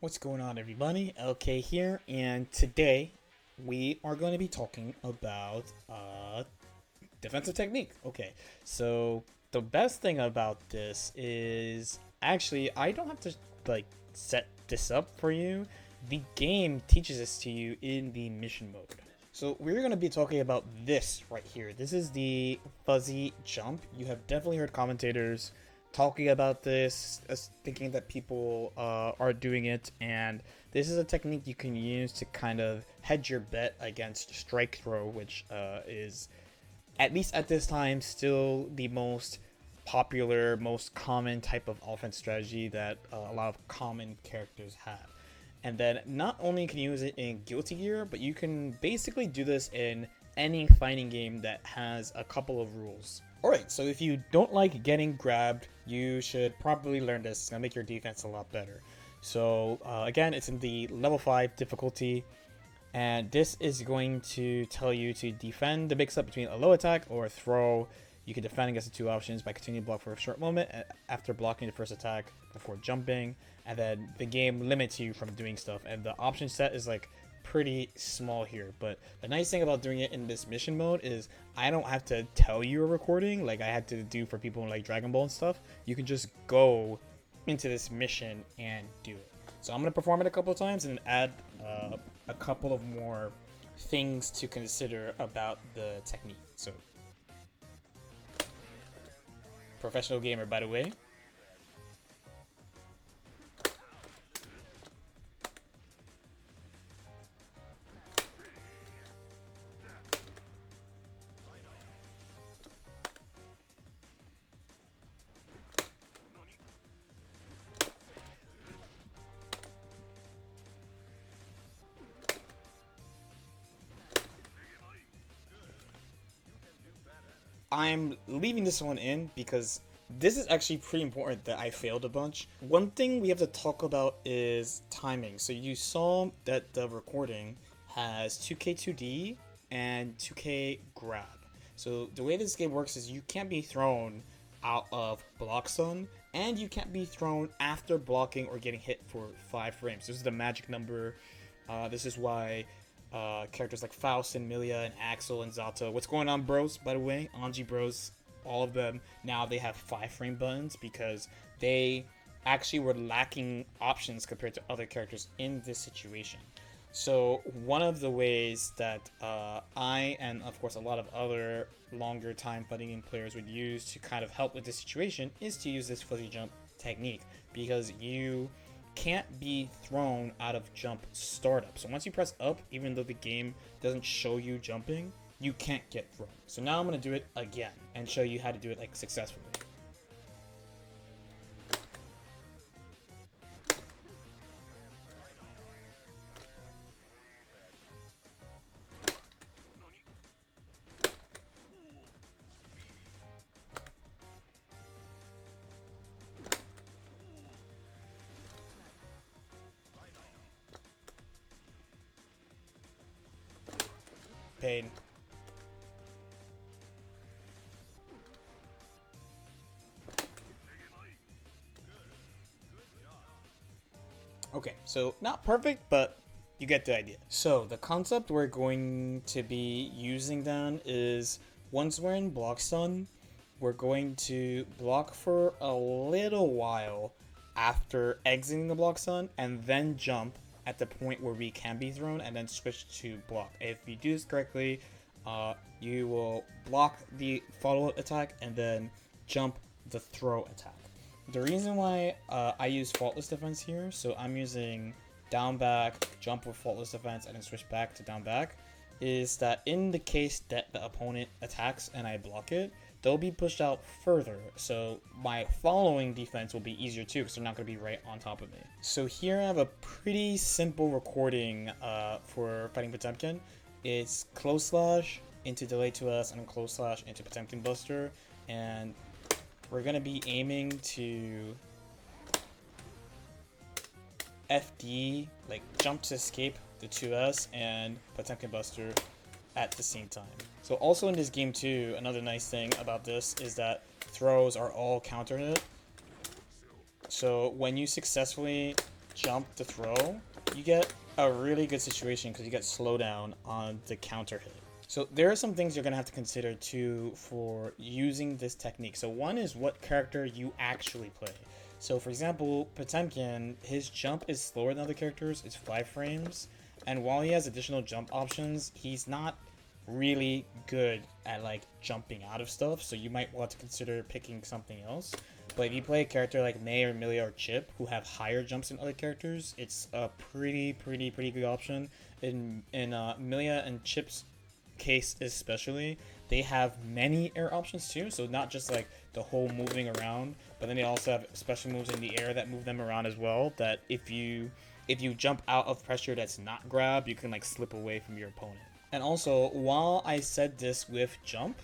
What's going on, everybody? LK here, and today we are going to be talking about defensive technique. Okay, so the best thing about this is actually I don't have to like set this up for you. The game teaches this to you in the mission mode. So we're going to be talking about this right here. This is the fuzzy jump. You have definitely heard commentators talking about this, thinking that people are doing it, and this is a technique you can use to kind of hedge your bet against strike throw, which is, at least at this time, still the most popular, most common type of offense strategy that a lot of common characters have. And then not only can you use it in Guilty Gear, but you can basically do this in any fighting game that has a couple of rules. Alright, so if you don't like getting grabbed, you should probably learn this. It's going to make your defense a lot better. So again, it's in the level 5 difficulty, and this is going to tell you to defend the mix-up between a low attack or a throw. You can defend against the two options by continuing to block for a short moment after blocking the first attack before jumping, and then the game limits you from doing stuff, and the option set is like pretty small here. But the nice thing about doing it in this mission mode is I don't have to tell you a recording like I had to do for people in like Dragon Ball and stuff. You can just go into this mission and do it. So I'm going to perform it a couple of times and add a couple of more things to consider about the technique. So professional gamer, by the way. I'm leaving this one in because this is actually pretty important that I failed a bunch. One thing we have to talk about is timing. So you saw that the recording has 2K2D and 2K grab. So the way this game works is you can't be thrown out of block stun, and you can't be thrown after blocking or getting hit for 5 frames. This is the magic number. This is why characters like Faust and Milia and Axel and Zato. What's going on, bros? By the way, Anji bros, all of them now they have 5-frame buttons because they actually were lacking options compared to other characters in this situation. So one of the ways that I and of course a lot of other longer time fighting game players would use to kind of help with this situation is to use this fuzzy jump technique, because you can't be thrown out of jump startup. So once you press up, even though the game doesn't show you jumping, you can't get thrown. So now I'm going to do it again and show you how to do it like successfully. Pain. Okay, so not perfect, but you get the idea. So the concept we're going to be using then is once we're in block stun, we're going to block for a little while after exiting the block stun and then jump at the point where we can be thrown and then switch to block. If you do this correctly, you will block the follow-up attack and then jump the throw attack. The reason why I use faultless defense here, so I'm using down back, jump with faultless defense, and then switch back to down back, is that in the case that the opponent attacks and I block it, they'll be pushed out further. So my following defense will be easier too, because they're not going to be right on top of me. So here I have a pretty simple recording for fighting Potemkin. It's close slash into delay to us and close slash into Potemkin Buster, and we're going to be aiming to FD, like jump to escape the 2S and Potemkin Buster at the same time. So also in this game too, another nice thing about this is that throws are all counter hit. So when you successfully jump to throw, you get a really good situation because you get slowdown on the counter hit. So there are some things you're going to have to consider too for using this technique. So one is what character you actually play. So for example, Potemkin, his jump is slower than other characters. It's 5 frames. And while he has additional jump options, he's not really good at like jumping out of stuff. So you might want to consider picking something else. But if you play a character like May or Millia or Chip, who have higher jumps than other characters, it's a pretty good option. In Millia and Chip's case especially, they have many air options too, so not just like the whole moving around, but then they also have special moves in the air that move them around as well, that if you jump out of pressure that's not grab, you can like slip away from your opponent. And also, while I said this with jump,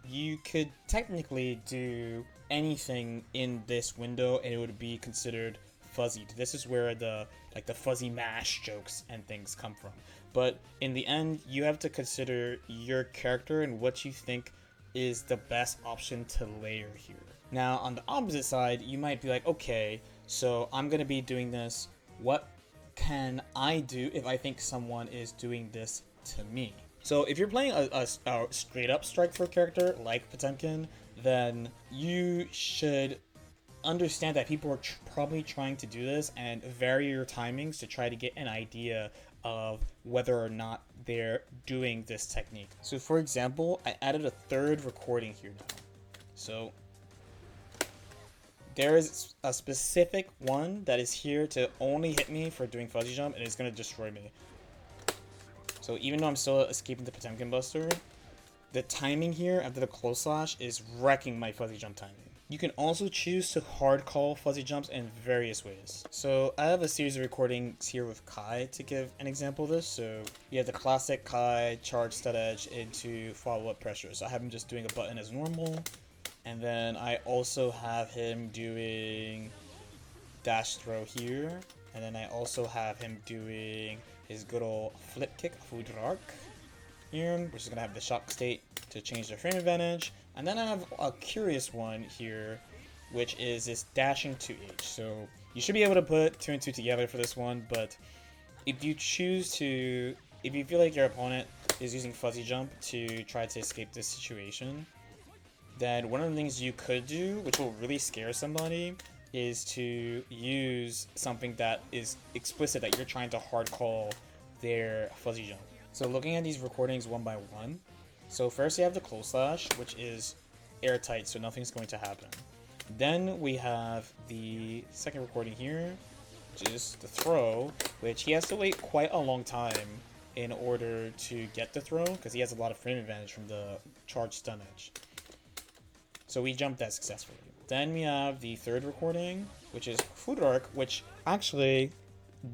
you could technically do anything in this window and it would be considered fuzzy. This is where the fuzzy mash jokes and things come from. But in the end, you have to consider your character and what you think is the best option to layer here. Now, on the opposite side, you might be like, okay, so I'm going to be doing this. What can I do if I think someone is doing this to me? So if you're playing a straight up strike for character like Potemkin, then you should understand that people are probably trying to do this and vary your timings to try to get an idea of whether or not they're doing this technique. So for example, I added a third recording here now. So there is a specific one that is here to only hit me for doing fuzzy jump, and it's going to destroy me. So even though I'm still escaping the Potemkin Buster, the timing here after the close slash is wrecking my fuzzy jump timing. You can also choose to hard call fuzzy jumps in various ways. So I have a series of recordings here with Kai to give an example of this. So you have the classic Kai charge stud edge into follow-up pressure. So I have him just doing a button as normal. And then I also have him doing dash throw here. And then I also have him doing his good old flip kick, food rock here, which is going to have the shock state to change the frame advantage. And then I have a curious one here, which is this dashing 2H. So you should be able to put 2 and 2 together for this one, but if you feel like your opponent is using fuzzy jump to try to escape this situation, then one of the things you could do, which will really scare somebody, is to use something that is explicit that you're trying to hard call their fuzzy jump. So looking at these recordings one by one, so first you have the close slash, which is airtight, so nothing's going to happen. Then we have the second recording here, which is the throw, which he has to wait quite a long time in order to get the throw, because he has a lot of frame advantage from the charge stun edge. So we jumped that successfully. Then we have the third recording, which is Food Arc, which actually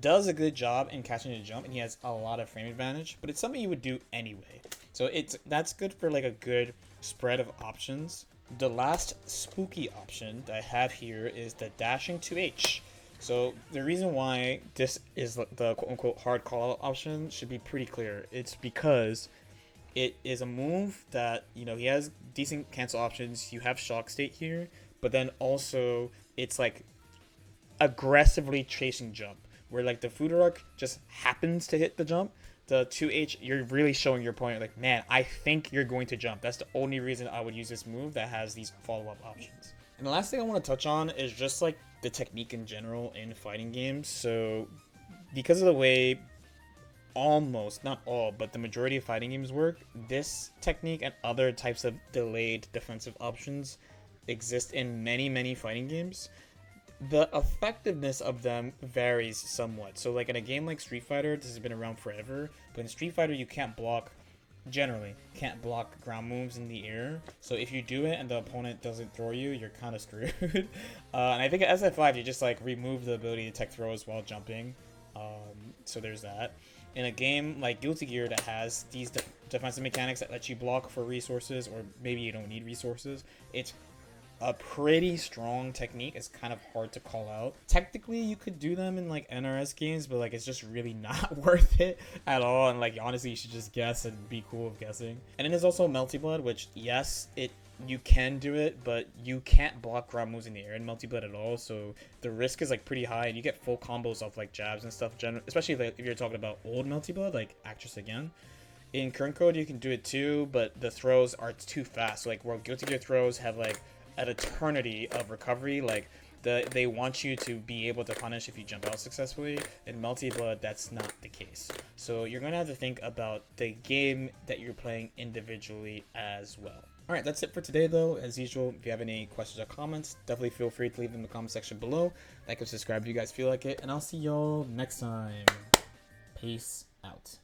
does a good job in catching the jump, and he has a lot of frame advantage, but it's something you would do anyway. So that's good for like a good spread of options. The last spooky option that I have here is the dashing 2H. So the reason why this is the quote-unquote hard call option should be pretty clear. It's because it is a move that, you know, he has decent cancel options. You have shock state here, but then also it's like aggressively chasing jump, where like the food arc just happens to hit the jump. The 2H, you're really showing your opponent like, man, I think you're going to jump. That's the only reason I would use this move that has these follow-up options. And the last thing I want to touch on is just like the technique in general in fighting games. So because of the way almost, not all, but the majority of fighting games work, this technique and other types of delayed defensive options exist in many fighting games. The effectiveness of them varies somewhat. So like in a game like Street Fighter, this has been around forever, but in Street Fighter you can't block ground moves in the air. So if you do it and the opponent doesn't throw you, you're kind of screwed. And I think at SF5 you just like remove the ability to tech throws while jumping. So there's that. In a game like Guilty Gear that has these defensive mechanics that let you block for resources, or maybe you don't need resources, it's a pretty strong technique. It's kind of hard to call out. Technically, you could do them in like NRS games, but like it's just really not worth it at all. And like honestly, you should just guess and be cool with guessing. And then there's also Melty Blood, which yes, it you can do it, but you can't block ground moves in the air in multi-blood at all. So the risk is like pretty high, and you get full combos off like jabs and stuff. Especially if you're talking about old multi-blood, like Actress again. In current code, you can do it too, but the throws are too fast. So, like, where Guilty Gear throws have like an eternity of recovery. Like, they want you to be able to punish if you jump out successfully. In multi-blood, that's not the case. So you're gonna have to think about the game that you're playing individually as well. All right, that's it for today, though. As usual, if you have any questions or comments, definitely feel free to leave them in the comment section below. Like and subscribe if you guys feel like it, and I'll see y'all next time. Peace out.